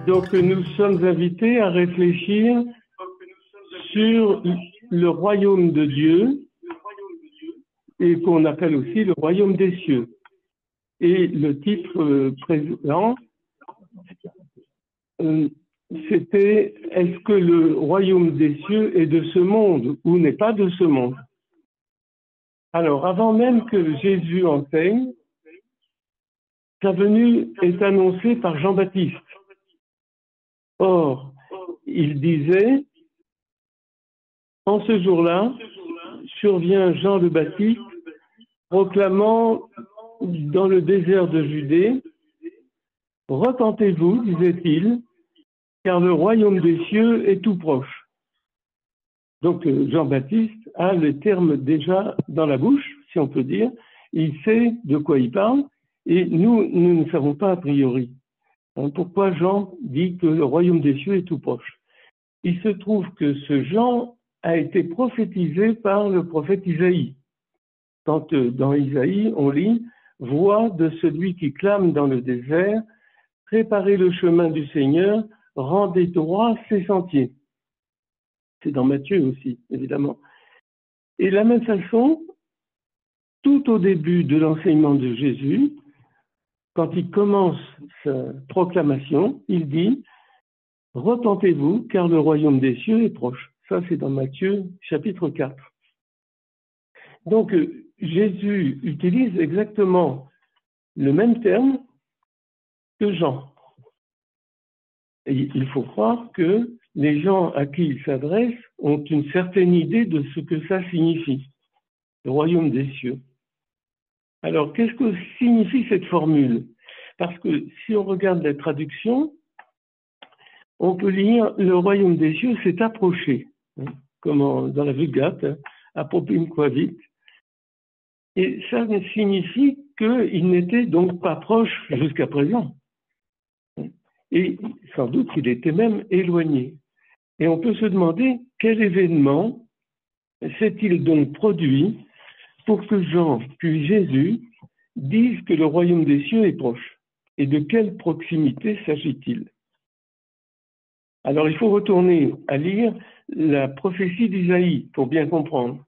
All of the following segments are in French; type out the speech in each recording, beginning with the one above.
Donc, nous sommes invités à réfléchir sur le royaume de Dieu et qu'on appelle aussi le royaume des cieux. Et le titre présent, c'était « Est-ce que le royaume des cieux est de ce monde ou n'est pas de ce monde ?» Alors, avant même que Jésus enseigne, sa venue est annoncée par Jean-Baptiste. Or, il disait, en ce jour-là, survient Jean le Baptiste, proclamant dans le désert de Judée, « Repentez-vous, disait-il, car le royaume des cieux est tout proche. » Donc Jean-Baptiste a le terme déjà dans la bouche, si on peut dire. Il sait de quoi il parle, et nous ne savons pas a priori. Pourquoi Jean dit que le royaume des cieux est tout proche? Il se trouve que ce Jean a été prophétisé par le prophète Isaïe. Quand dans Isaïe, on lit « Voix de celui qui clame dans le désert, préparez le chemin du Seigneur, rendez droit ses sentiers. » C'est dans Matthieu aussi, évidemment. Et de la même façon, tout au début de l'enseignement de Jésus, quand il commence sa proclamation, il dit « Repentez-vous, car le royaume des cieux est proche. » Ça, c'est dans Matthieu, chapitre 4. Donc, Jésus utilise exactement le même terme que Jean. Et il faut croire que les gens à qui il s'adresse ont une certaine idée de ce que ça signifie, le royaume des cieux. Alors, qu'est-ce que signifie cette formule? Parce que si on regarde la traduction, on peut lire « le royaume des cieux s'est approché », comme dans la Vulgate, apopim quavit. Et ça signifie qu'il n'était donc pas proche jusqu'à présent. Et sans doute qu'il était même éloigné. Et on peut se demander quel événement s'est-il donc produit pour que Jean puis Jésus disent que le royaume des cieux est proche? Et de quelle proximité s'agit-il? Alors il faut retourner à lire la prophétie d'Isaïe pour bien comprendre.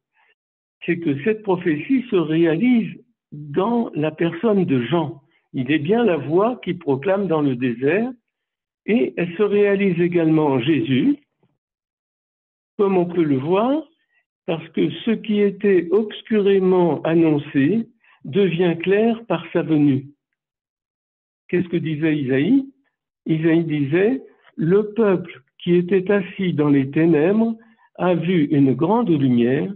C'est que cette prophétie se réalise dans la personne de Jean. Il est bien la voix qui proclame dans le désert, et elle se réalise également en Jésus, comme on peut le voir, parce que ce qui était obscurément annoncé devient clair par sa venue. Qu'est-ce que disait Isaïe? Isaïe disait « Le peuple qui était assis dans les ténèbres a vu une grande lumière,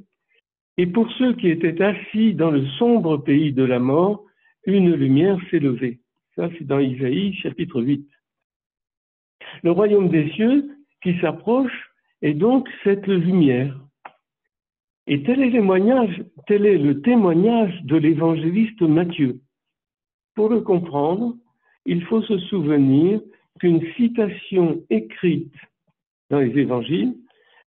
et pour ceux qui étaient assis dans le sombre pays de la mort, une lumière s'est levée. » Ça, c'est dans Isaïe, chapitre 8. Le royaume des cieux qui s'approche est donc cette lumière. Et tel est le témoignage de l'évangéliste Matthieu. Pour le comprendre, il faut se souvenir qu'une citation écrite dans les évangiles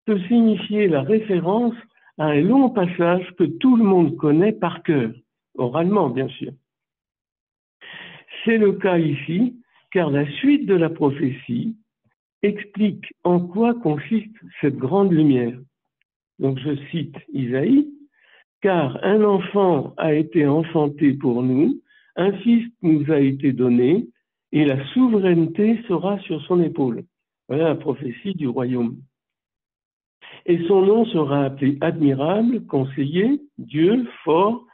peut signifier la référence à un long passage que tout le monde connaît par cœur, oralement bien sûr. C'est le cas ici, car la suite de la prophétie explique en quoi consiste cette grande lumière. Donc je cite Isaïe, « Car un enfant a été enfanté pour nous, un fils nous a été donné, et la souveraineté sera sur son épaule. » Voilà la prophétie du royaume. Et son nom sera appelé admirable, conseiller, Dieu, fort,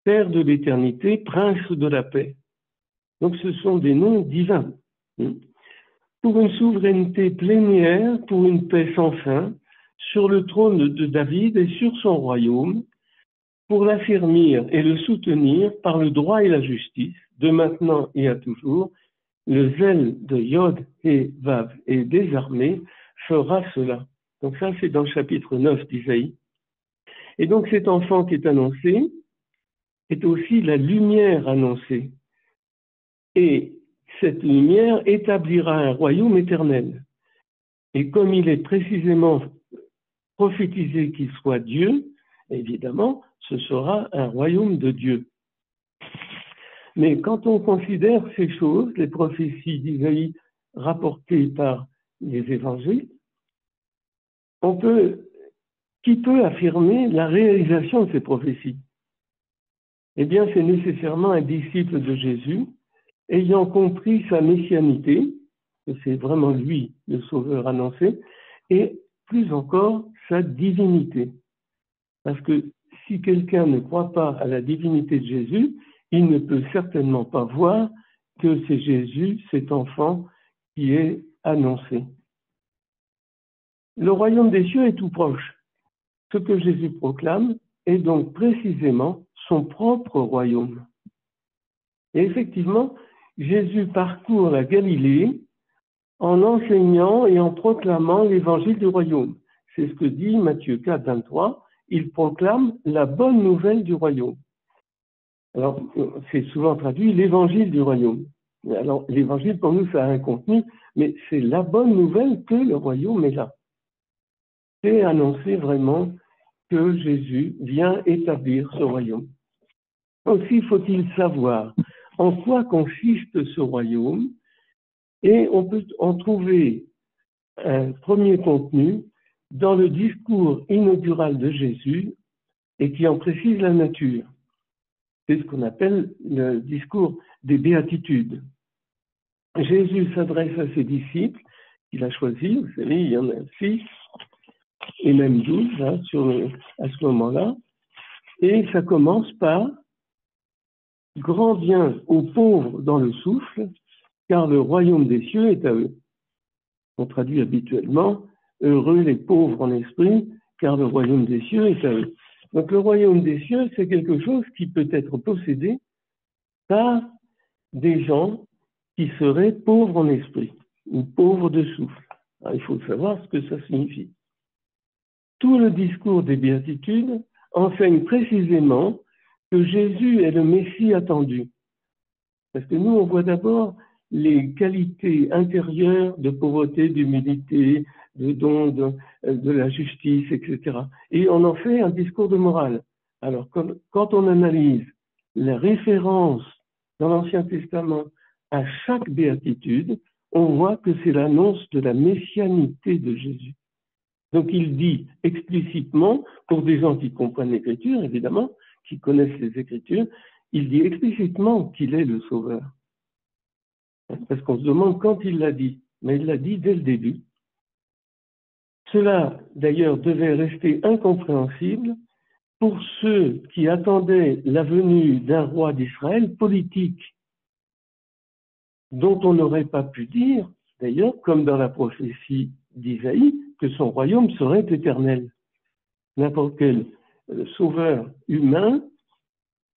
Père de l'éternité, prince de la paix. Donc ce sont des noms divins. Pour une souveraineté plénière, pour une paix sans fin, sur le trône de David et sur son royaume, pour l'affermir et le soutenir par le droit et la justice, de maintenant et à toujours, le zèle de Yod et Vav et des armées fera cela. Donc ça, c'est dans le chapitre 9 d'Isaïe. Et donc cet enfant qui est annoncé est aussi la lumière annoncée. Et cette lumière établira un royaume éternel. Et comme il est précisément prophétisé qu'il soit Dieu, évidemment, ce sera un royaume de Dieu. Mais quand on considère ces choses, les prophéties d'Isaïe rapportées par les évangiles, qui peut affirmer la réalisation de ces prophéties? Eh bien, c'est nécessairement un disciple de Jésus, ayant compris sa messianité, que c'est vraiment lui, le Sauveur annoncé, et plus encore, sa divinité. Parce que si quelqu'un ne croit pas à la divinité de Jésus, il ne peut certainement pas voir que c'est Jésus, cet enfant, qui est annoncé. Le royaume des cieux est tout proche. Ce que Jésus proclame est donc précisément son propre royaume. Et effectivement, Jésus parcourt la Galilée en enseignant et en proclamant l'évangile du royaume. C'est ce que dit Matthieu 4, 23. Il proclame la bonne nouvelle du royaume. Alors, c'est souvent traduit l'évangile du royaume. Alors, l'évangile, pour nous, ça a un contenu, mais c'est la bonne nouvelle que le royaume est là. C'est annoncer vraiment que Jésus vient établir ce royaume. Aussi faut-il savoir en quoi consiste ce royaume, et on peut en trouver un premier contenu dans le discours inaugural de Jésus et qui en précise la nature. C'est ce qu'on appelle le discours des béatitudes. Jésus s'adresse à ses disciples qu'il a choisis, vous savez, il y en a 6 et même 12 hein, à ce moment-là, et ça commence par « Grand bien aux pauvres dans le souffle, car le royaume des cieux est à eux ». On traduit habituellement « Heureux les pauvres en esprit, car le royaume des cieux est à eux ». Donc le royaume des cieux, c'est quelque chose qui peut être possédé par des gens qui seraient pauvres en esprit ou pauvres de souffle. Alors, il faut savoir ce que ça signifie. Tout le discours des béatitudes enseigne précisément que Jésus est le Messie attendu. Parce que nous, on voit d'abord les qualités intérieures de pauvreté, d'humilité, de don, de la justice, etc. Et on en fait un discours de morale. Alors, quand on analyse la référence dans l'Ancien Testament à chaque béatitude, on voit que c'est l'annonce de la messianité de Jésus. Donc il dit explicitement, pour des gens qui comprennent l'Écriture, évidemment, qui connaissent les Écritures, il dit explicitement qu'il est le Sauveur. Parce qu'on se demande quand il l'a dit, mais il l'a dit dès le début. Cela, d'ailleurs, devait rester incompréhensible pour ceux qui attendaient la venue d'un roi d'Israël politique, dont on n'aurait pas pu dire, d'ailleurs, comme dans la prophétie d'Isaïe, que son royaume serait éternel. N'importe quel sauveur humain,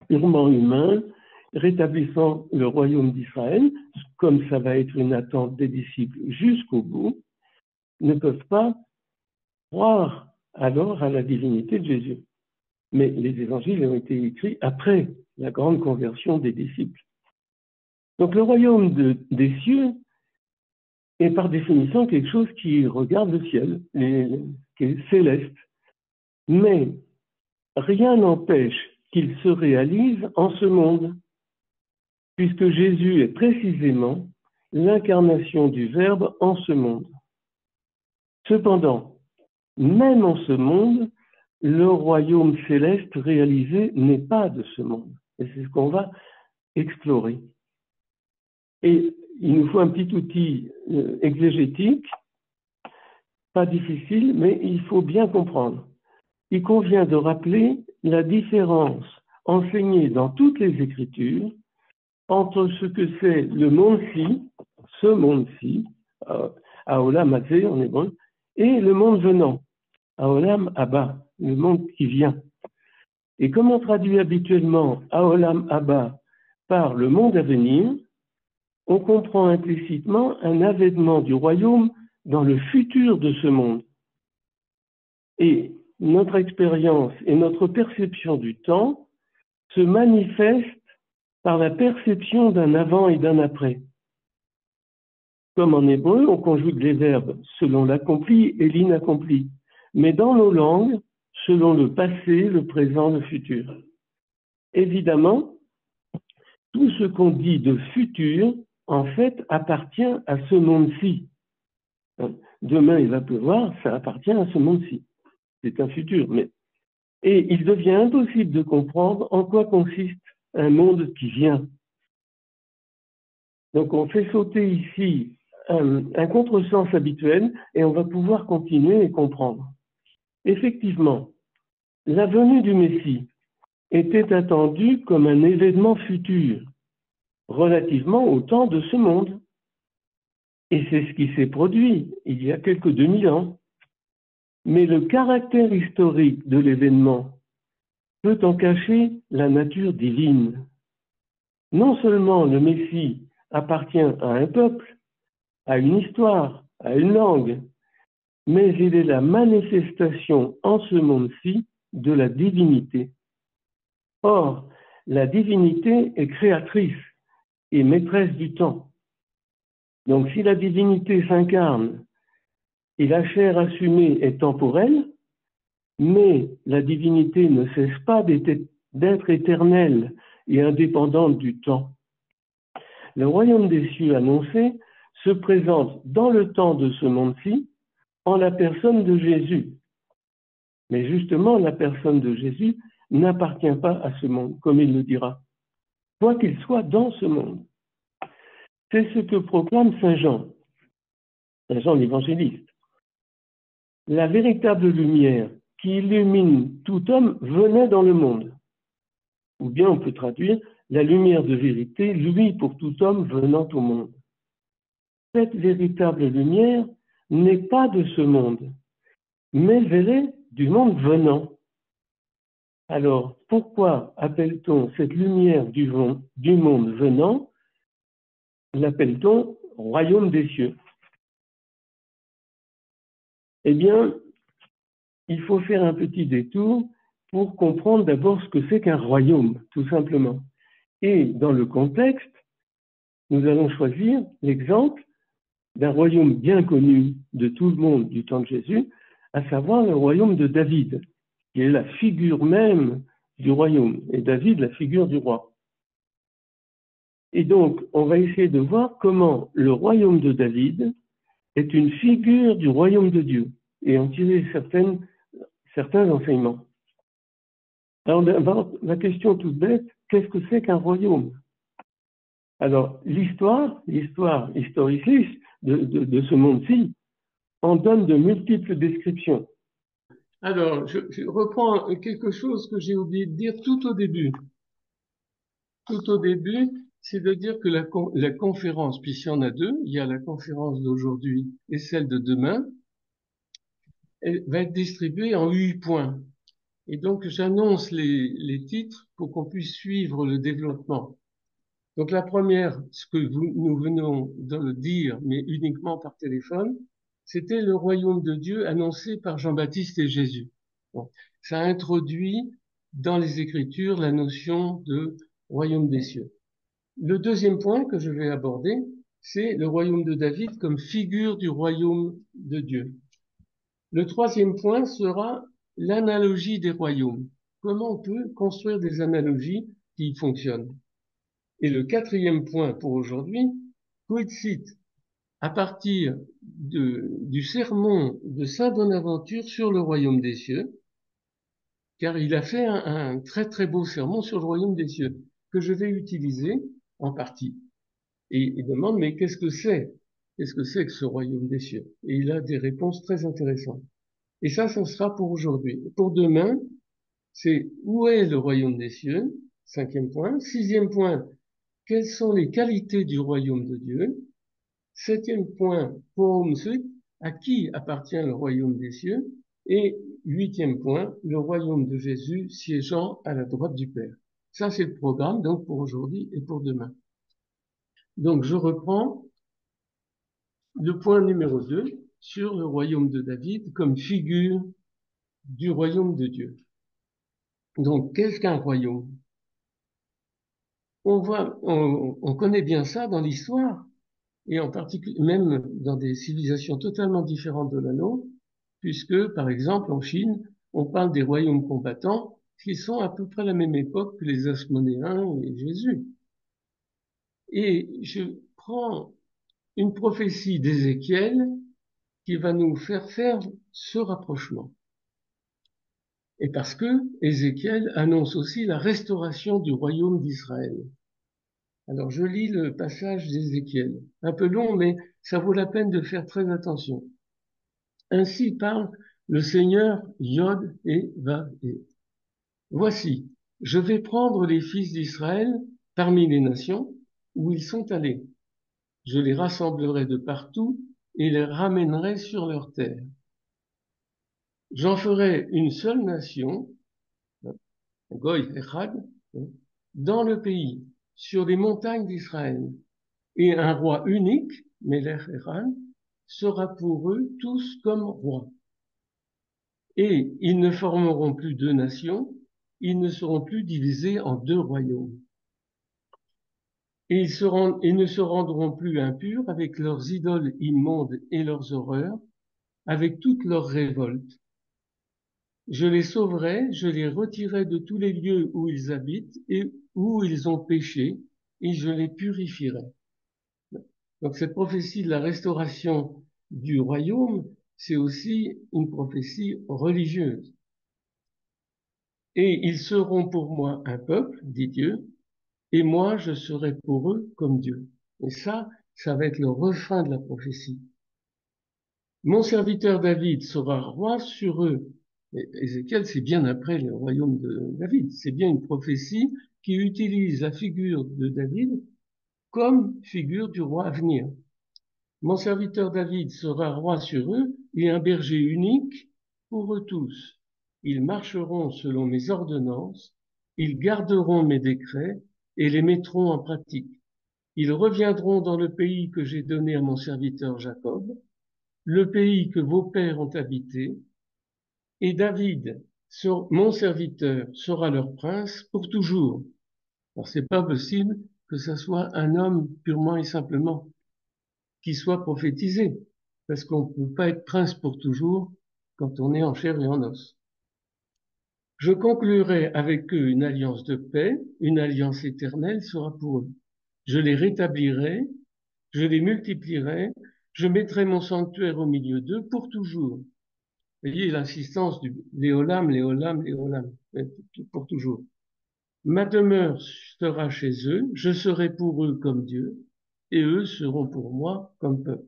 purement humain, rétablissant le royaume d'Israël, comme ça va être une attente des disciples jusqu'au bout, ne peuvent pas croire alors à la divinité de Jésus. Mais les évangiles ont été écrits après la grande conversion des disciples. Donc le royaume des cieux est par définition quelque chose qui regarde le ciel, qui est céleste. Mais rien n'empêche qu'il se réalise en ce monde, puisque Jésus est précisément l'incarnation du Verbe en ce monde. Cependant, même en ce monde, le royaume céleste réalisé n'est pas de ce monde. Et c'est ce qu'on va explorer. Et il nous faut un petit outil exégétique, pas difficile, mais il faut bien comprendre. Il convient de rappeler la différence enseignée dans toutes les Écritures entre ce que c'est le monde-ci, ce monde-ci, Haolam Hazé en hébreu, et le monde venant, Haolam Haba, le monde qui vient. Et comme on traduit habituellement Haolam Haba par le monde à venir, on comprend implicitement un avènement du royaume dans le futur de ce monde. Et notre expérience et notre perception du temps se manifestent par la perception d'un avant et d'un après. Comme en hébreu, on conjugue les verbes selon l'accompli et l'inaccompli, mais dans nos langues, selon le passé, le présent, le futur. Évidemment, tout ce qu'on dit de futur en fait, appartient à ce monde-ci. Demain, il va pleuvoir, ça appartient à ce monde-ci. C'est un futur. Et il devient impossible de comprendre en quoi consiste un monde qui vient. Donc, on fait sauter ici un contresens habituel et on va pouvoir continuer et comprendre. Effectivement, la venue du Messie était attendue comme un événement futur, relativement au temps de ce monde. Et c'est ce qui s'est produit il y a quelques 2000 ans. Mais le caractère historique de l'événement peut en cacher la nature divine. Non seulement le Messie appartient à un peuple, à une histoire, à une langue, mais il est la manifestation en ce monde-ci de la divinité. Or, la divinité est créatrice et maîtresse du temps. Donc, si la divinité s'incarne et la chair assumée est temporelle, mais la divinité ne cesse pas d'être éternelle et indépendante du temps. Le royaume des cieux annoncé se présente dans le temps de ce monde-ci en la personne de Jésus. Mais justement, la personne de Jésus n'appartient pas à ce monde, comme il le dira, quoi qu'il soit dans ce monde. C'est ce que proclame Saint Jean l'évangéliste. La véritable lumière qui illumine tout homme venait dans le monde. Ou bien on peut traduire la lumière de vérité, lui pour tout homme venant au monde. Cette véritable lumière n'est pas de ce monde, mais elle est du monde venant. Alors, pourquoi appelle-t-on cette lumière du monde venant, l'appelle-t-on royaume des cieux? Eh bien, il faut faire un petit détour pour comprendre d'abord ce que c'est qu'un royaume, tout simplement. Et dans le contexte, nous allons choisir l'exemple d'un royaume bien connu de tout le monde du temps de Jésus, à savoir le royaume de David, qui est la figure même du royaume, et David, la figure du roi. Et donc, on va essayer de voir comment le royaume de David est une figure du royaume de Dieu, et en tirer certains enseignements. Alors, la question toute bête, qu'est-ce que c'est qu'un royaume? Alors, historiciste de ce monde-ci, en donne de multiples descriptions. Alors, je reprends quelque chose que j'ai oublié de dire tout au début. Tout au début, c'est de dire que la conférence, puisqu'il y en a deux, il y a la conférence d'aujourd'hui et celle de demain, elle va être distribuée en 8 points. Et donc, j'annonce les titres pour qu'on puisse suivre le développement. Donc, la première, ce que nous venons de le dire, mais uniquement par téléphone, c'était le royaume de Dieu annoncé par Jean-Baptiste et Jésus. Bon, ça introduit dans les Écritures la notion de royaume des cieux. Le deuxième point que je vais aborder, c'est le royaume de David comme figure du royaume de Dieu. Le troisième point sera l'analogie des royaumes. Comment on peut construire des analogies qui fonctionnent? Et le quatrième point pour aujourd'hui, quid cite à partir du sermon de Saint Bonaventure sur le royaume des cieux, car il a fait un très très beau sermon sur le royaume des cieux, que je vais utiliser en partie. Et il demande, mais qu'est-ce que c'est? Qu'est-ce que c'est que ce royaume des cieux? Et il a des réponses très intéressantes. Et ça sera pour aujourd'hui. Pour demain, c'est où est le royaume des cieux? Cinquième point. Sixième point, quelles sont les qualités du royaume de Dieu? Septième point, pour ensuite, à qui appartient le royaume des cieux? Et huitième point, le royaume de Jésus siégeant à la droite du Père. Ça, c'est le programme, donc, pour aujourd'hui et pour demain. Donc, je reprends le point numéro 2 sur le royaume de David comme figure du royaume de Dieu. Donc, qu'est-ce qu'un royaume? On connaît bien ça dans l'histoire, et en particulier, même dans des civilisations totalement différentes de la nôtre, puisque, par exemple, en Chine, on parle des royaumes combattants qui sont à peu près à la même époque que les Asmonéens et Jésus. Et je prend une prophétie d'Ézéchiel qui va nous faire ce rapprochement. Et parce que Ézéchiel annonce aussi la restauration du royaume d'Israël. Alors je lis le passage d'Ézéchiel, un peu long, mais ça vaut la peine de faire très attention. Ainsi parle le Seigneur Yod et Vav-Hé. Voici, je vais prendre les fils d'Israël parmi les nations où ils sont allés. Je les rassemblerai de partout et les ramènerai sur leur terre. J'en ferai une seule nation, Goy Echad, dans le pays, sur les montagnes d'Israël. Et un roi unique, Melech Echad, sera pour eux tous comme roi. Et ils ne formeront plus deux nations, ils ne seront plus divisés en deux royaumes. Et ils ne se rendront plus impurs avec leurs idoles immondes et leurs horreurs, avec toutes leurs révoltes. Je les sauverai, je les retirerai de tous les lieux où ils habitent et où ils ont péché, et je les purifierai. Donc cette prophétie de la restauration du royaume, c'est aussi une prophétie religieuse. Et ils seront pour moi un peuple, dit Dieu, et moi je serai pour eux comme Dieu. Et ça va être le refrain de la prophétie. Mon serviteur David sera roi sur eux. Et Ézéchiel, c'est bien après le royaume de David. C'est bien une prophétie qui utilise la figure de David comme figure du roi à venir. Mon serviteur David sera roi sur eux et un berger unique pour eux tous. Ils marcheront selon mes ordonnances, ils garderont mes décrets et les mettront en pratique. Ils reviendront dans le pays que j'ai donné à mon serviteur Jacob, le pays que vos pères ont habité, et David, mon serviteur, sera leur prince pour toujours. Alors c'est pas possible que ce soit un homme purement et simplement qui soit prophétisé, parce qu'on ne peut pas être prince pour toujours quand on est en chair et en os. Je conclurai avec eux une alliance de paix, une alliance éternelle sera pour eux. Je les rétablirai, je les multiplierai, je mettrai mon sanctuaire au milieu d'eux pour toujours. Vous voyez l'insistance du Léolam, Léolam, Léolam, pour toujours. Ma demeure sera chez eux, je serai pour eux comme Dieu, et eux seront pour moi comme peuple.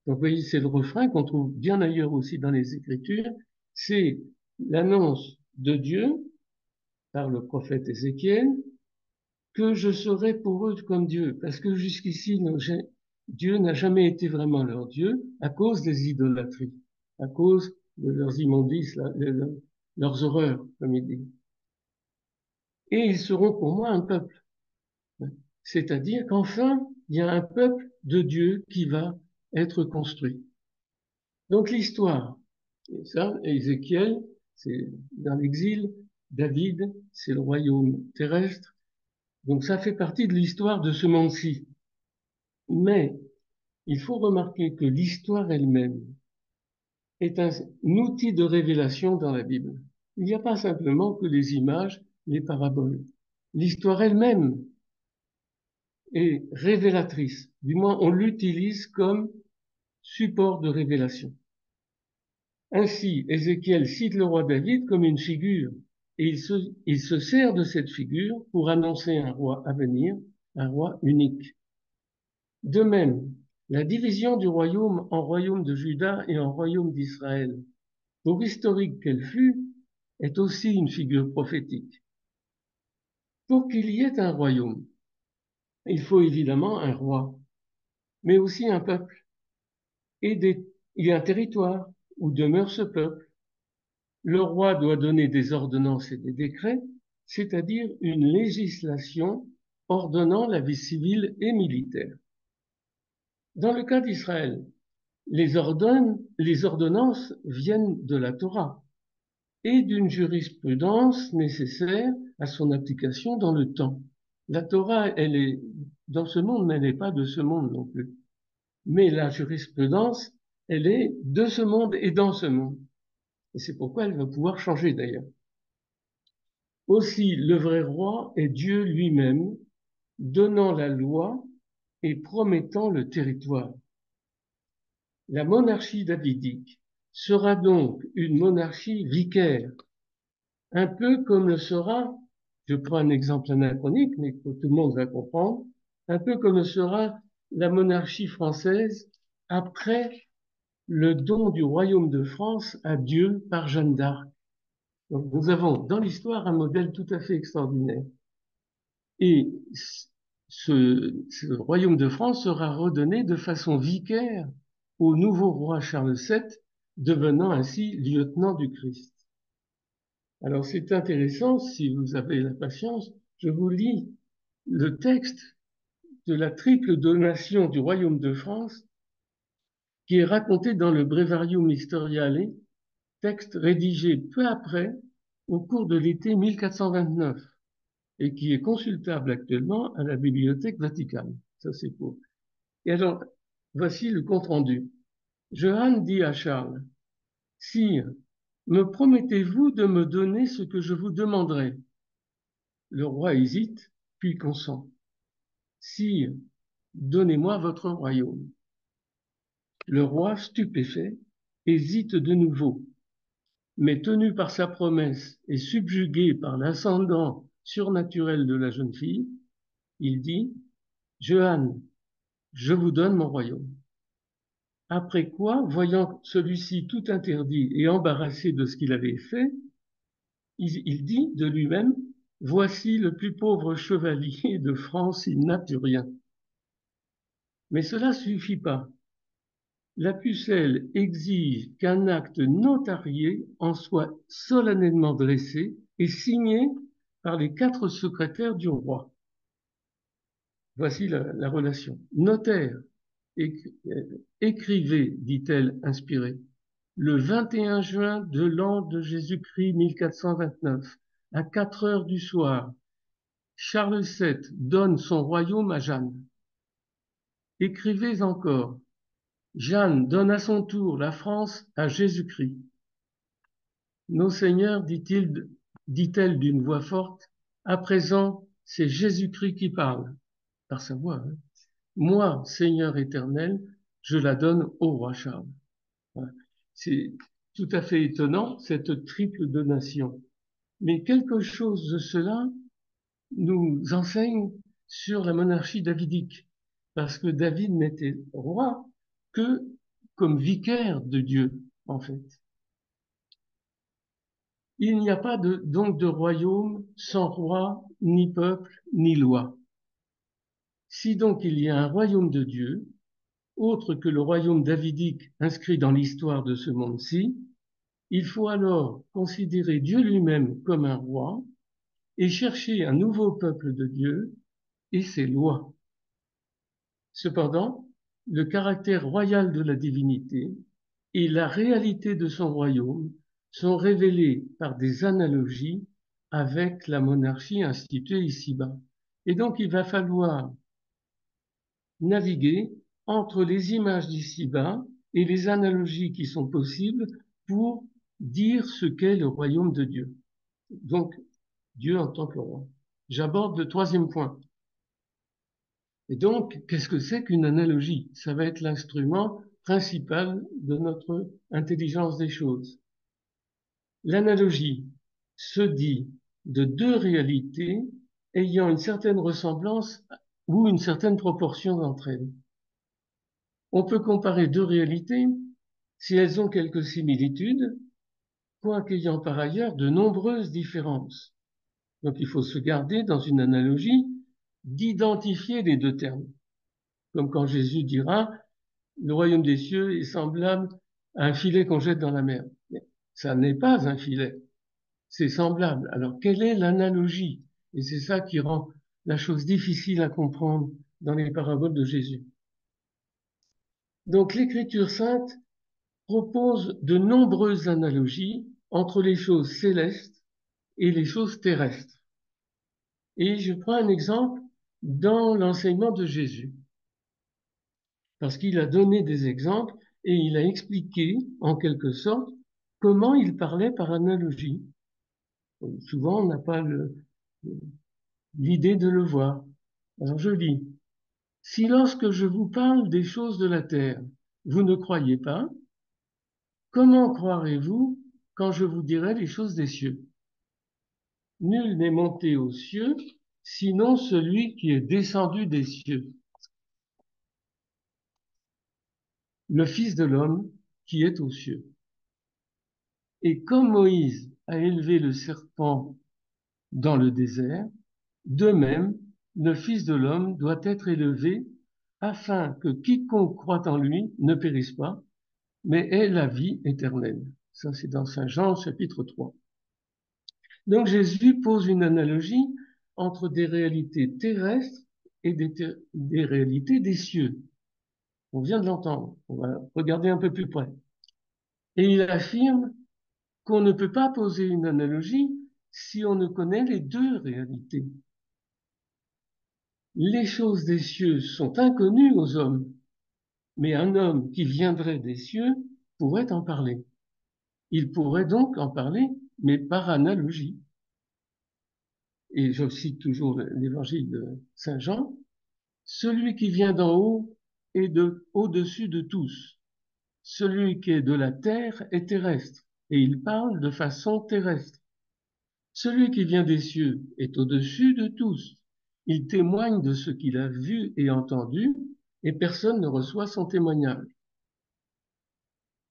Donc vous voyez, c'est le refrain qu'on trouve bien ailleurs aussi dans les Écritures, c'est l'annonce de Dieu par le prophète Ézéchiel, que je serai pour eux comme Dieu, parce que jusqu'ici, Dieu n'a jamais été vraiment leur Dieu à cause des idolâtries, à cause de leurs immondices, leurs horreurs, comme il dit. Et ils seront pour moi un peuple. C'est-à-dire qu'enfin, il y a un peuple de Dieu qui va être construit. Donc l'histoire, et ça, Ézéchiel, c'est dans l'exil, David, c'est le royaume terrestre, donc ça fait partie de l'histoire de ce monde-ci. Mais il faut remarquer que l'histoire elle-même est un outil de révélation dans la Bible. Il n'y a pas simplement que les images, les paraboles. L'histoire elle-même est révélatrice. Du moins, on l'utilise comme support de révélation. Ainsi, Ézéchiel cite le roi David comme une figure, et il se sert de cette figure pour annoncer un roi à venir, un roi unique. De même, la division du royaume en royaume de Juda et en royaume d'Israël, pour historique qu'elle fût, est aussi une figure prophétique. Pour qu'il y ait un royaume, il faut évidemment un roi, mais aussi un peuple, et il y a un territoire où demeure ce peuple. Le roi doit donner des ordonnances et des décrets, c'est-à-dire une législation ordonnant la vie civile et militaire. Dans le cas d'Israël, les ordonnances viennent de la Torah et d'une jurisprudence nécessaire à son application dans le temps. La Torah, elle est dans ce monde, mais elle n'est pas de ce monde non plus. Mais la jurisprudence, elle est de ce monde et dans ce monde. Et c'est pourquoi elle va pouvoir changer d'ailleurs. Aussi, le vrai roi est Dieu lui-même, donnant la loi et promettant le territoire. La monarchie davidique sera donc une monarchie vicaire, un peu comme le sera, je prends un exemple anachronique, mais que tout le monde va comprendre, un peu comme le sera la monarchie française après le don du royaume de France à Dieu par Jeanne d'Arc. Donc nous avons dans l'histoire un modèle tout à fait extraordinaire. Et ce royaume de France sera redonné de façon vicaire au nouveau roi Charles VII, devenant ainsi lieutenant du Christ. Alors c'est intéressant, si vous avez la patience, je vous lis le texte de la triple donation du royaume de France qui est raconté dans le Breviarium Historiale, texte rédigé peu après, au cours de l'été 1429, et qui est consultable actuellement à la Bibliothèque Vaticane. Ça, c'est pour. Et alors, voici le compte-rendu. Johann dit à Charles, Sire, me promettez-vous de me donner ce que je vous demanderai? Le roi hésite, puis consent. Sire, donnez-moi votre royaume. Le roi, stupéfait, hésite de nouveau, mais tenu par sa promesse et subjugué par l'ascendant surnaturel de la jeune fille, il dit, Johann, je vous donne mon royaume. Après quoi, voyant celui-ci tout interdit et embarrassé de ce qu'il avait fait, il dit de lui-même, voici le plus pauvre chevalier de France, il n'a plus rien. Mais cela suffit pas. La pucelle exige qu'un acte notarié en soit solennellement dressé et signé par les 4 secrétaires du roi. Voici la relation. Notaire, écrivez, dit-elle inspirée, le 21 juin de l'an de Jésus-Christ 1429, à 4 heures du soir, Charles VII donne son royaume à Jeanne. Écrivez encore, Jeanne donne à son tour la France à Jésus-Christ. Nos seigneurs, dit-elle d'une voix forte, à présent, c'est Jésus-Christ qui parle, par sa voix. Hein. Moi, Seigneur éternel, je la donne au roi Charles. Voilà. C'est tout à fait étonnant, cette triple donation. Mais quelque chose de cela nous enseigne sur la monarchie davidique, parce que David n'était roi que comme vicaire de Dieu, en fait. Il n'y a pas donc de royaume sans roi, ni peuple, ni loi. Si donc il y a un royaume de Dieu, autre que le royaume davidique inscrit dans l'histoire de ce monde-ci, il faut alors considérer Dieu lui-même comme un roi et chercher un nouveau peuple de Dieu et ses lois. Cependant, le caractère royal de la divinité et la réalité de son royaume sont révélés par des analogies avec la monarchie instituée ici-bas. Et donc, il va falloir naviguer entre les images d'ici-bas et les analogies qui sont possibles pour dire ce qu'est le royaume de Dieu. Donc, Dieu en tant que roi. J'aborde le troisième point. Et donc, qu'est-ce que c'est qu'une analogie? Ça va être l'instrument principal de notre intelligence des choses. L'analogie se dit de deux réalités ayant une certaine ressemblance ou une certaine proportion entre elles. On peut comparer deux réalités si elles ont quelques similitudes, quoique ayant par ailleurs de nombreuses différences. Donc il faut se garder dans une analogie d'identifier les deux termes. Comme quand Jésus dira, le royaume des cieux est semblable à un filet qu'on jette dans la mer. Mais ça n'est pas un filet, c'est semblable. Alors quelle est l'analogie? Et c'est ça qui rend la chose difficile à comprendre dans les paraboles de Jésus. Donc l'Écriture sainte propose de nombreuses analogies entre les choses célestes et les choses terrestres. Et je prends un exemple dans l'enseignement de Jésus, parce qu'il a donné des exemples et il a expliqué, en quelque sorte, comment il parlait par analogie. Souvent, on n'a pas l'idée de le voir. Alors je lis. Si lorsque je vous parle des choses de la terre, vous ne croyez pas, comment croirez-vous quand je vous dirai les choses des cieux? Nul n'est monté aux cieux, sinon celui qui est descendu des cieux, le Fils de l'homme qui est aux cieux. Et comme Moïse a élevé le serpent dans le désert, de même, le Fils de l'homme doit être élevé afin que quiconque croit en lui ne périsse pas, mais ait la vie éternelle. Ça, c'est dans Saint Jean, chapitre 3. Donc Jésus pose une analogie entre des réalités terrestres et des réalités des cieux. On vient de l'entendre. On va regarder un peu plus près. Et il affirme qu'on ne peut pas poser une analogie si on ne connaît les deux réalités. Les choses des cieux sont inconnues aux hommes, mais un homme qui viendrait des cieux pourrait en parler. Il pourrait donc en parler, mais par analogie. Et je cite toujours l'évangile de Saint Jean, celui qui vient d'en haut est au-dessus de tous. Celui qui est de la terre est terrestre, et il parle de façon terrestre. Celui qui vient des cieux est au-dessus de tous. Il témoigne de ce qu'il a vu et entendu, et personne ne reçoit son témoignage.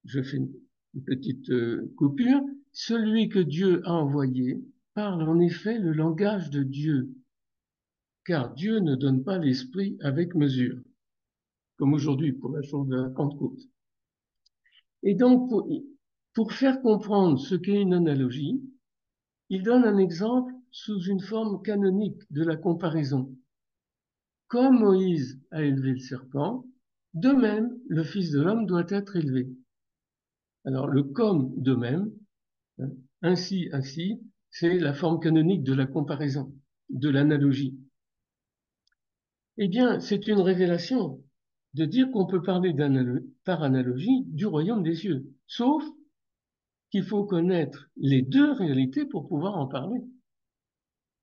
Je fais une petite coupure. Celui que Dieu a envoyé parle en effet le langage de Dieu, car Dieu ne donne pas l'esprit avec mesure, comme aujourd'hui pour la chose de la Pentecôte. Et donc, pour faire comprendre ce qu'est une analogie, il donne un exemple sous une forme canonique de la comparaison. Comme Moïse a élevé le serpent, de même, le Fils de l'homme doit être élevé. Alors, le comme de même, hein, ainsi, c'est la forme canonique de la comparaison, de l'analogie. Eh bien, c'est une révélation de dire qu'on peut parler par analogie du royaume des cieux, sauf qu'il faut connaître les deux réalités pour pouvoir en parler.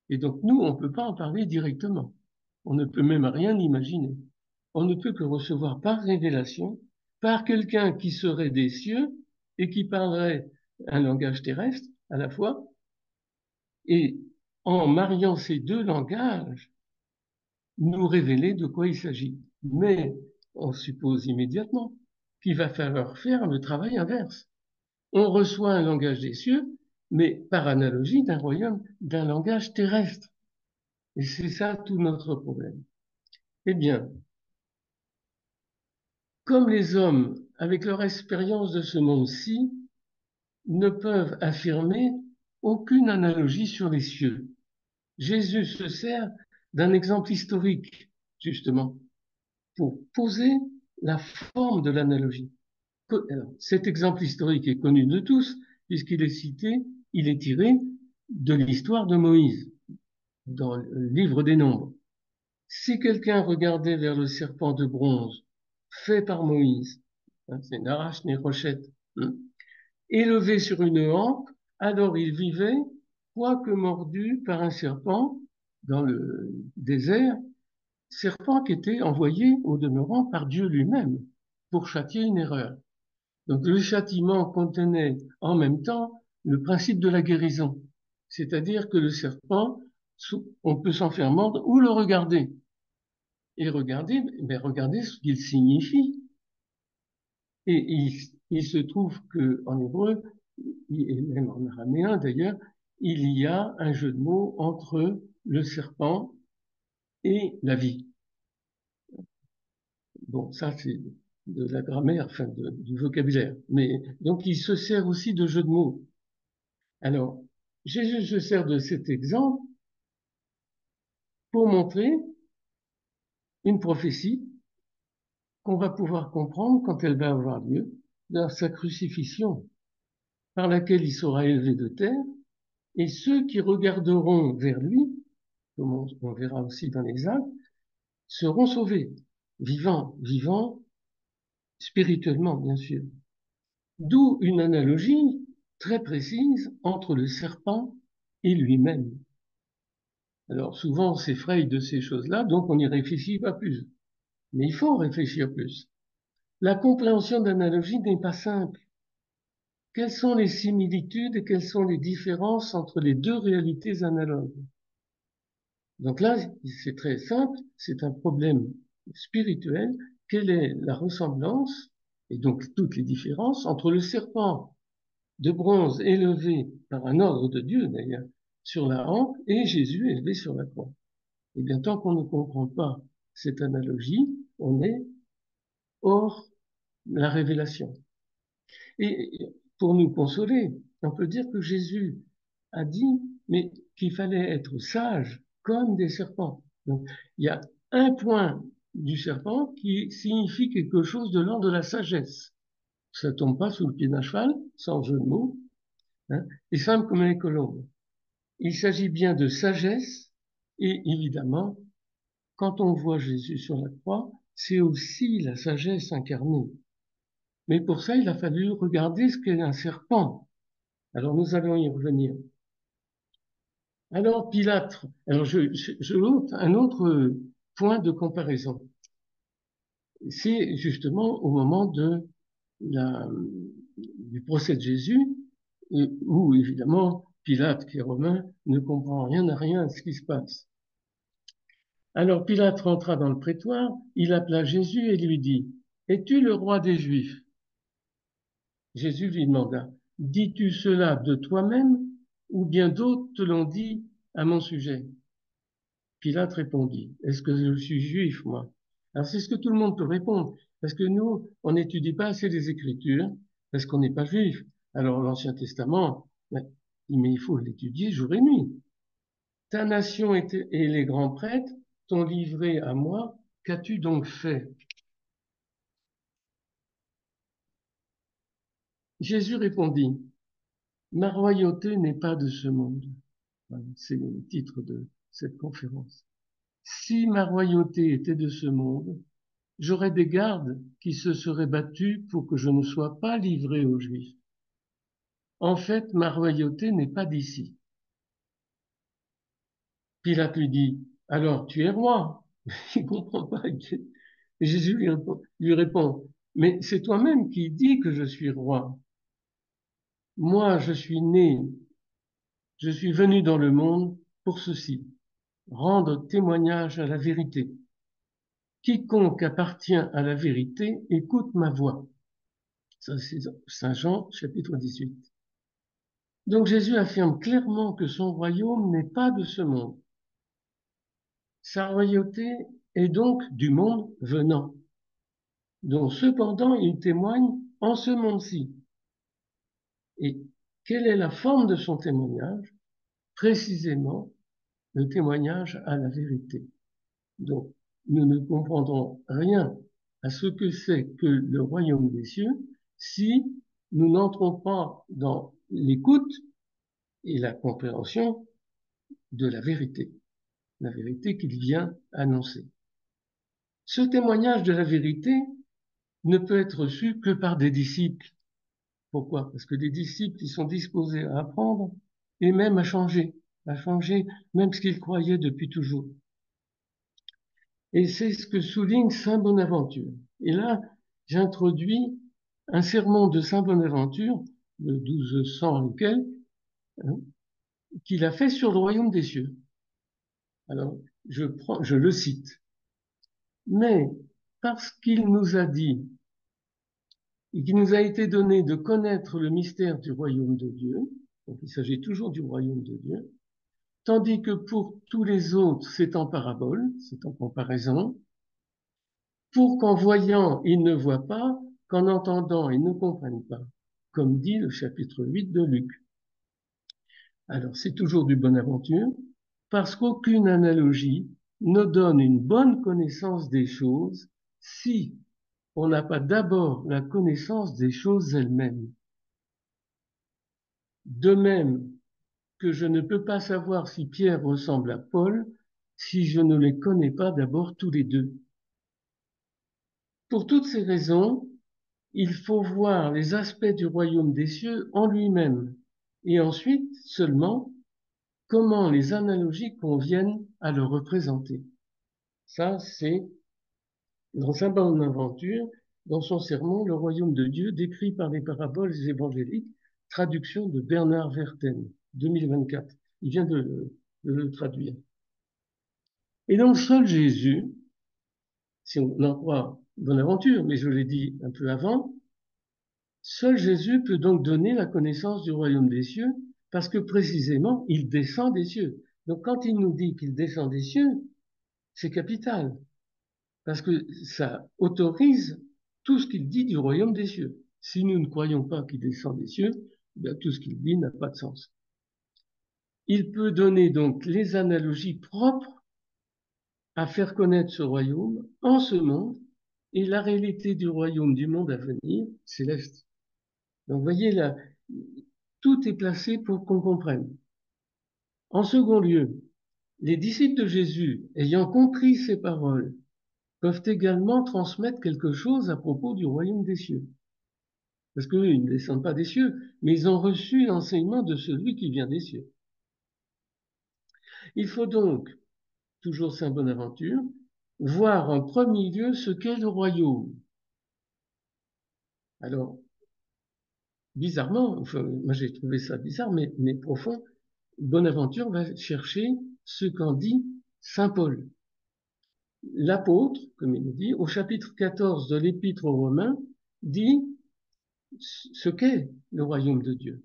Et donc, nous, on ne peut pas en parler directement. On ne peut même rien imaginer. On ne peut que recevoir par révélation, par quelqu'un qui serait des cieux et qui parlerait un langage terrestre à la fois. Et en mariant ces deux langages, nous révéler de quoi il s'agit. Mais on suppose immédiatement qu'il va falloir faire le travail inverse. On reçoit un langage des cieux, mais par analogie d'un royaume, d'un langage terrestre. Et c'est ça tout notre problème. Eh bien, comme les hommes, avec leur expérience de ce monde-ci, ne peuvent affirmer aucune analogie sur les cieux, Jésus se sert d'un exemple historique, justement, pour poser la forme de l'analogie. Cet exemple historique est connu de tous, puisqu'il est cité, il est tiré de l'histoire de Moïse, dans le livre des Nombres. Si quelqu'un regardait vers le serpent de bronze, fait par Moïse, hein, c'est Narash Nérochette, hein, élevé sur une hampe, alors il vivait, quoique mordu par un serpent dans le désert, serpent qui était envoyé au demeurant par Dieu lui-même pour châtier une erreur. Donc le châtiment contenait en même temps le principe de la guérison, c'est-à-dire que le serpent, on peut s'en faire mordre ou le regarder. Et regarder, mais regardez ce qu'il signifie. Et il se trouve que en hébreu, et même en araméen d'ailleurs, il y a un jeu de mots entre le serpent et la vie. Bon, ça c'est de la grammaire, enfin du vocabulaire. Mais donc il se sert aussi de jeux de mots. Alors, Jésus se sert de cet exemple pour montrer une prophétie qu'on va pouvoir comprendre quand elle va avoir lieu dans sa crucifixion, par laquelle il sera élevé de terre, et ceux qui regarderont vers lui, comme on verra aussi dans les actes, seront sauvés, vivants spirituellement, bien sûr. D'où une analogie très précise entre le serpent et lui-même. Alors souvent on s'effraie de ces choses-là, donc on n'y réfléchit pas plus. Mais il faut réfléchir plus. La compréhension d'analogie n'est pas simple. Quelles sont les similitudes et quelles sont les différences entre les deux réalités analogues? Donc là, c'est très simple, c'est un problème spirituel. Quelle est la ressemblance, et donc toutes les différences, entre le serpent de bronze élevé par un ordre de Dieu d'ailleurs sur la hampe et Jésus élevé sur la croix? Eh bien, tant qu'on ne comprend pas cette analogie, on est hors la révélation. Et pour nous consoler, on peut dire que Jésus a dit, mais qu'il fallait être sage comme des serpents. Donc, il y a un point du serpent qui signifie quelque chose de l'ordre de la sagesse. Ça tombe pas sous le pied d'un cheval, sans jeu de mots, hein, et simple comme les colombes. Il s'agit bien de sagesse, et évidemment, quand on voit Jésus sur la croix, c'est aussi la sagesse incarnée. Mais pour ça, il a fallu regarder ce qu'est un serpent. Alors nous allons y revenir. Alors Pilate, alors je note un autre point de comparaison. C'est justement au moment du procès de Jésus, où évidemment Pilate, qui est romain, ne comprend rien à rien à ce qui se passe. Alors Pilate rentra dans le prétoire, il appela Jésus et lui dit, es-tu le roi des Juifs? Jésus lui demanda, dis-tu cela de toi-même ou bien d'autres te l'ont dit à mon sujet? Pilate répondit, est-ce que je suis juif, moi? Alors c'est ce que tout le monde peut répondre, parce que nous, on n'étudie pas assez les Écritures, parce qu'on n'est pas juif. Alors l'Ancien Testament, mais il faut l'étudier jour et nuit. Ta nation et les grands prêtres t'ont livré à moi, qu'as-tu donc fait? Jésus répondit, ma royauté n'est pas de ce monde. Voilà, c'est le titre de cette conférence. Si ma royauté était de ce monde, j'aurais des gardes qui se seraient battus pour que je ne sois pas livré aux Juifs. En fait, ma royauté n'est pas d'ici. Pilate lui dit, alors tu es roi. Il comprend pas. Et Jésus lui répond, mais c'est toi-même qui dis que je suis roi. Moi, je suis né, je suis venu dans le monde pour ceci, rendre témoignage à la vérité. Quiconque appartient à la vérité écoute ma voix. Ça, c'est Saint Jean, chapitre 18. Donc Jésus affirme clairement que son royaume n'est pas de ce monde. Sa royauté est donc du monde venant, dont cependant il témoigne en ce monde-ci. Et quelle est la forme de son témoignage? Précisément le témoignage à la vérité. Donc nous ne comprendrons rien à ce que c'est que le royaume des cieux si nous n'entrons pas dans l'écoute et la compréhension de la vérité qu'il vient annoncer. Ce témoignage de la vérité ne peut être reçu que par des disciples. Pourquoi? Parce que des disciples, ils sont disposés à apprendre et même à changer même ce qu'ils croyaient depuis toujours. Et c'est ce que souligne Saint Bonaventure. Et là, j'introduis un sermon de Saint Bonaventure, de 1200 et quelques, hein, qu'il a fait sur le royaume des cieux. Alors, je le cite. Mais parce qu'il nous a dit et qu'il nous a été donné de connaître le mystère du royaume de Dieu, donc il s'agit toujours du royaume de Dieu, tandis que pour tous les autres, c'est en parabole, c'est en comparaison, pour qu'en voyant, ils ne voient pas, qu'en entendant, ils ne comprennent pas, comme dit le chapitre 8 de Luc. Alors, c'est toujours du Bonaventure, parce qu'aucune analogie ne donne une bonne connaissance des choses si on n'a pas d'abord la connaissance des choses elles-mêmes. De même que je ne peux pas savoir si Pierre ressemble à Paul si je ne les connais pas d'abord tous les deux. Pour toutes ces raisons, il faut voir les aspects du royaume des cieux en lui-même, et ensuite seulement comment les analogies conviennent à le représenter. Ça, c'est dans Saint Bonaventure, dans son sermon, le royaume de Dieu, décrit par les paraboles évangéliques, traduction de Bernard Verten, 2024. Il vient de le traduire. Et donc, seul Jésus, si on en croit Bonaventure, mais je l'ai dit un peu avant, seul Jésus peut donc donner la connaissance du royaume des cieux, parce que précisément, il descend des cieux. Donc, quand il nous dit qu'il descend des cieux, c'est capital, parce que ça autorise tout ce qu'il dit du royaume des cieux. Si nous ne croyons pas qu'il descend des cieux, bien, tout ce qu'il dit n'a pas de sens. Il peut donner donc les analogies propres à faire connaître ce royaume en ce monde et la réalité du royaume du monde à venir céleste. Donc, vous voyez là, tout est placé pour qu'on comprenne. En second lieu, les disciples de Jésus, ayant compris ces paroles, peuvent également transmettre quelque chose à propos du royaume des cieux. Parce qu'eux, ils ne descendent pas des cieux, mais ils ont reçu l'enseignement de celui qui vient des cieux. Il faut donc, toujours Saint Bonaventure, voir en premier lieu ce qu'est le royaume. Alors, bizarrement, enfin, moi j'ai trouvé ça bizarre, mais profond, Bonaventure va chercher ce qu'en dit Saint Paul. L'apôtre, comme il nous dit, au chapitre 14 de l'Épître aux Romains, dit ce qu'est le royaume de Dieu.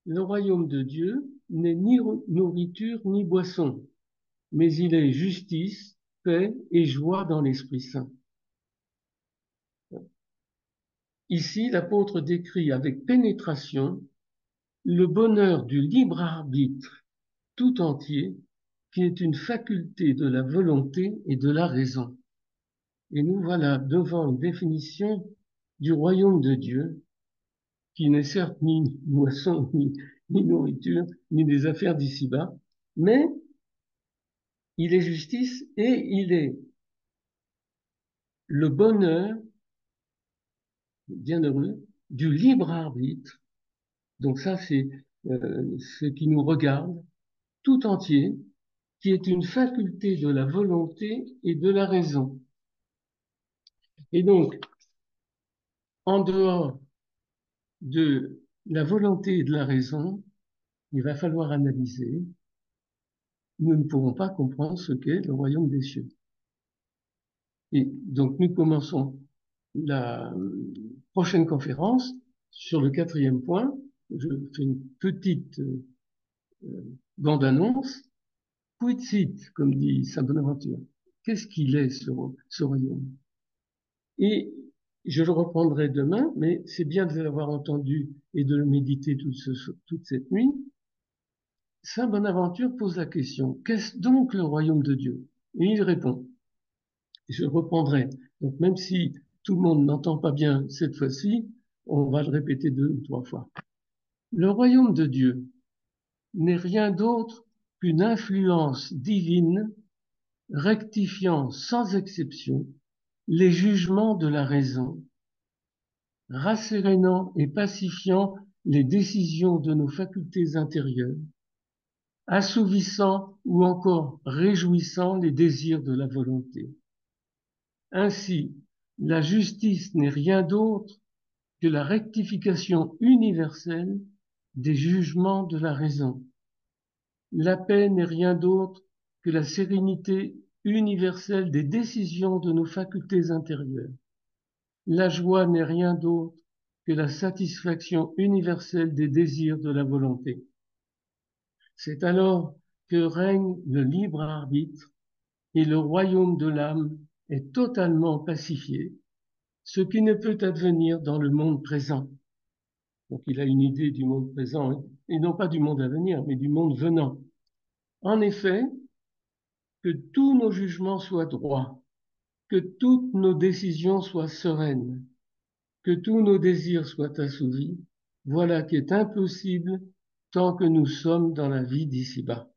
Le royaume de Dieu n'est ni nourriture ni boisson, mais il est justice, paix et joie dans l'Esprit Saint. Ici, l'apôtre décrit avec pénétration le bonheur du libre arbitre tout entier, qui est une faculté de la volonté et de la raison. Et nous voilà devant une définition du royaume de Dieu, qui n'est certes ni boisson, ni nourriture, ni des affaires d'ici-bas, mais il est justice et il est le bonheur, bienheureux, du libre arbitre. Donc ça, c'est ce qui nous regarde tout entier, qui est une faculté de la volonté et de la raison. Et donc, en dehors de la volonté et de la raison, il va falloir analyser. Nous ne pourrons pas comprendre ce qu'est le royaume des cieux. Et donc, nous commençons la prochaine conférence sur le 4e point. Je fais une petite bande-annonce. Quid sit, comme dit Saint Bonaventure. Qu'est-ce qu'il est, ce royaume? Et je le reprendrai demain, mais c'est bien de l'avoir entendu et de le méditer toute cette nuit. Saint Bonaventure pose la question, qu'est-ce donc le royaume de Dieu? Et il répond. Je reprendrai. Donc même si tout le monde n'entend pas bien cette fois-ci, on va le répéter 2 ou 3 fois. Le royaume de Dieu n'est rien d'autre qu'une influence divine rectifiant sans exception les jugements de la raison, rassérénant et pacifiant les décisions de nos facultés intérieures, assouvissant ou encore réjouissant les désirs de la volonté. Ainsi, la justice n'est rien d'autre que la rectification universelle des jugements de la raison. La paix n'est rien d'autre que la sérénité universelle des décisions de nos facultés intérieures. La joie n'est rien d'autre que la satisfaction universelle des désirs de la volonté. C'est alors que règne le libre arbitre et le royaume de l'âme est totalement pacifié, ce qui ne peut advenir dans le monde présent. Donc il a une idée du monde présent, et non pas du monde à venir, mais du monde venant. En effet, que tous nos jugements soient droits, que toutes nos décisions soient sereines, que tous nos désirs soient assouvis, voilà qui est impossible tant que nous sommes dans la vie d'ici-bas.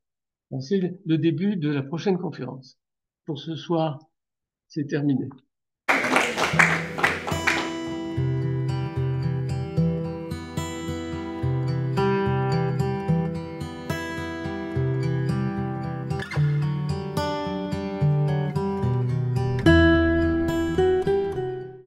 C'est le début de la prochaine conférence. Pour ce soir, c'est terminé.